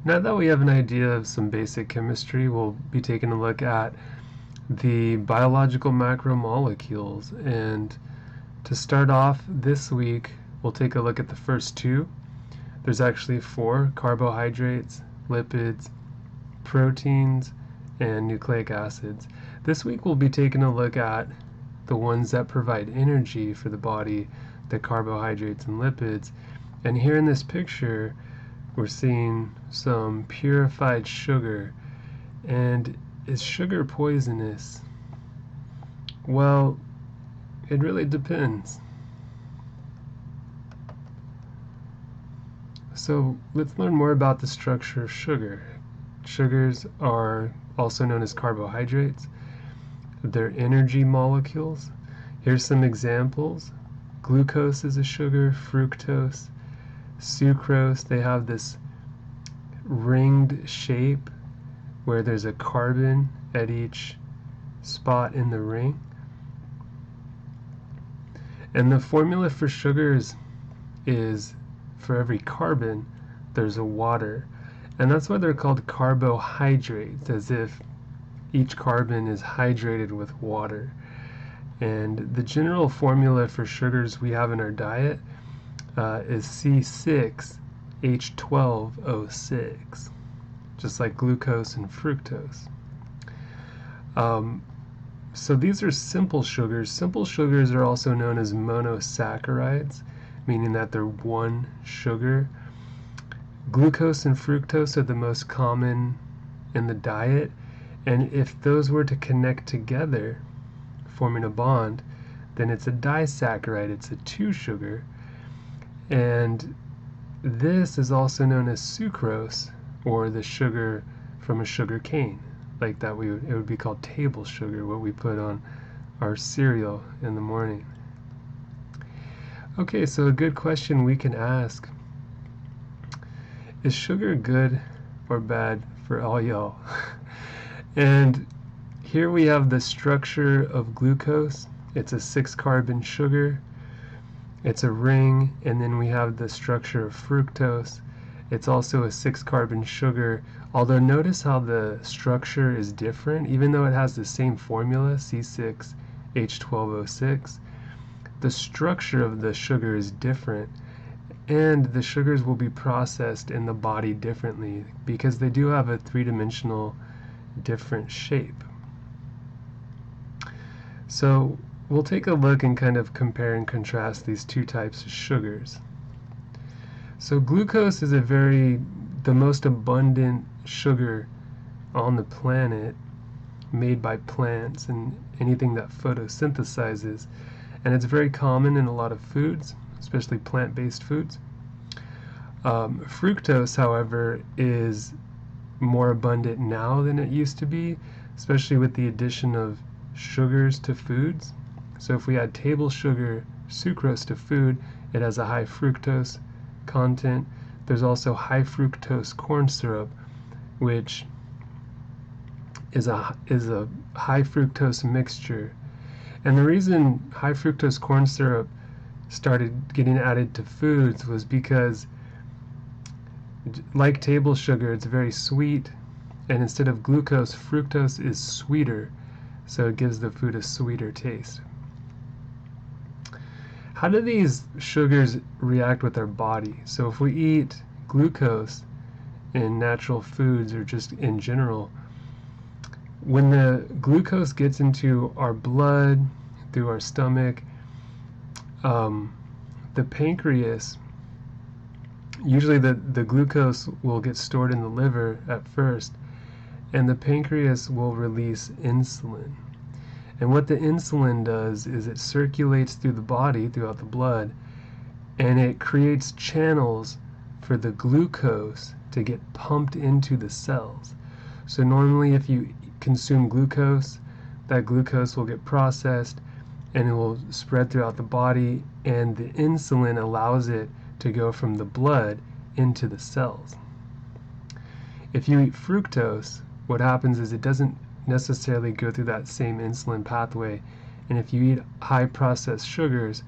Now that we have an idea of some basic chemistry, we'll be taking a look at the biological macromolecules. And to start off this week, we'll take a look at the first two. There's actually four: carbohydrates, lipids, proteins, and nucleic acids. This week we'll be taking a look at the ones that provide energy for the body, the carbohydrates and lipids. And here in this picture, we're seeing some purified sugar. And is sugar poisonous? Well, it really depends. So let's learn more about the structure of sugar. Sugars are also known as carbohydrates. They're energy molecules. Here's some examples. Glucose is a sugar, fructose, sucrose. They have this ringed shape where there's a carbon at each spot in the ring. And the formula for sugars is for every carbon, there's a water. And that's why they're called carbohydrates, as if each carbon is hydrated with water. And the general formula for sugars we have in our diet is C6H12O6, just like glucose and fructose. So these are simple sugars. Simple sugars are also known as monosaccharides, meaning that they're one sugar. Glucose and fructose are the most common in the diet, and if those were to connect together, forming a bond, then it's a disaccharide. It's a two sugar. And this is also known as sucrose, or the sugar from a sugar cane. Like that, it would be called table sugar, what we put on our cereal in the morning. Okay, so a good question we can ask: is sugar good or bad for all y'all? And here we have the structure of glucose. It's a 6-carbon sugar. It's a ring. And then we have the structure of fructose. It's also a 6-carbon sugar, although notice how the structure is different. Even though it has the same formula, C6H12O6, the structure of the sugar is different, and the sugars will be processed in the body differently because they do have a three-dimensional different shape. So we'll take a look and kind of compare and contrast these two types of sugars. So glucose is the most abundant sugar on the planet, made by plants and anything that photosynthesizes, and it's very common in a lot of foods, especially plant-based foods. Fructose, however, is more abundant now than it used to be, especially with the addition of sugars to foods. So if we add table sugar, sucrose to food, it has a high fructose content. There's also high fructose corn syrup, which is a high fructose mixture. And the reason high fructose corn syrup started getting added to foods was because, like table sugar, it's very sweet, and instead of glucose, fructose is sweeter, so it gives the food a sweeter taste. How do these sugars react with our body? So if we eat glucose in natural foods, or just in general, when the glucose gets into our blood through our stomach, the pancreas, usually the glucose will get stored in the liver at first, and the pancreas will release insulin. And what the insulin does is it circulates through the body, throughout the blood, and it creates channels for the glucose to get pumped into the cells. So normally if you consume glucose, that glucose will get processed and it will spread throughout the body, and the insulin allows it to go from the blood into the cells. If you eat fructose, what happens is it doesn't necessarily go through that same insulin pathway, and if you eat high processed sugars,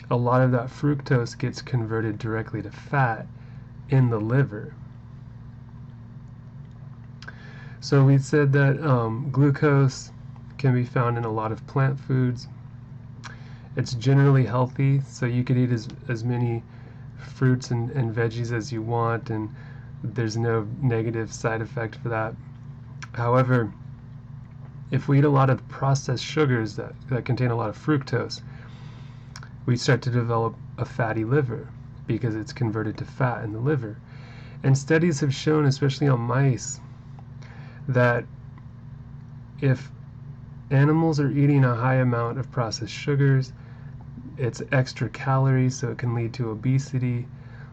a lot of that fructose gets converted directly to fat in the liver. So we said that glucose can be found in a lot of plant foods. It's generally healthy, so you could eat as many fruits and veggies as you want, and there's no negative side effect for that. However, if we eat a lot of processed sugars that contain a lot of fructose, we start to develop a fatty liver because it's converted to fat in the liver. And studies have shown, especially on mice, that if animals are eating a high amount of processed sugars, it's extra calories, so it can lead to obesity.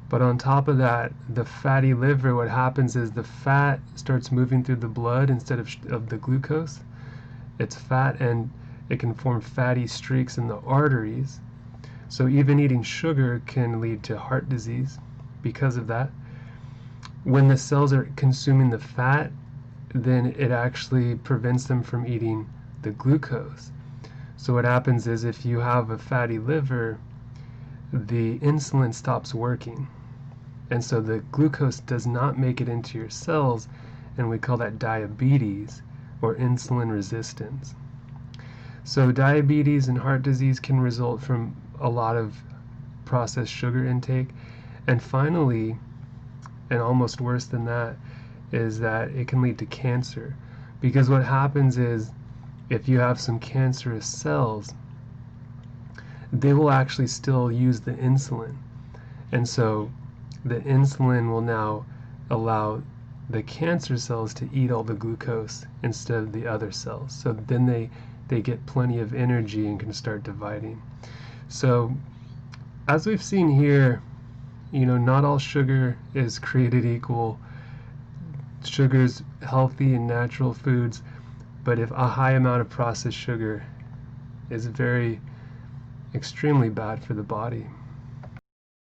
But on top of that, the fatty liver, what happens is the fat starts moving through the blood instead of the glucose. It's fat, and it can form fatty streaks in the arteries. So even eating sugar can lead to heart disease because of that. When the cells are consuming the fat, then it actually prevents them from eating the glucose. So what happens is if you have a fatty liver, the insulin stops working. And so the glucose does not make it into your cells, and we call that diabetes or insulin resistance. So diabetes and heart disease can result from a lot of processed sugar intake. And finally, and almost worse than that, is that it can lead to cancer. Because what happens is if you have some cancerous cells, they will actually still use the insulin. And so the insulin will now allow the cancer cells to eat all the glucose instead of the other cells. So then they get plenty of energy and can start dividing. So as we've seen here, not all sugar is created equal. Sugar's healthy and natural foods, but if a high amount of processed sugar is extremely bad for the body.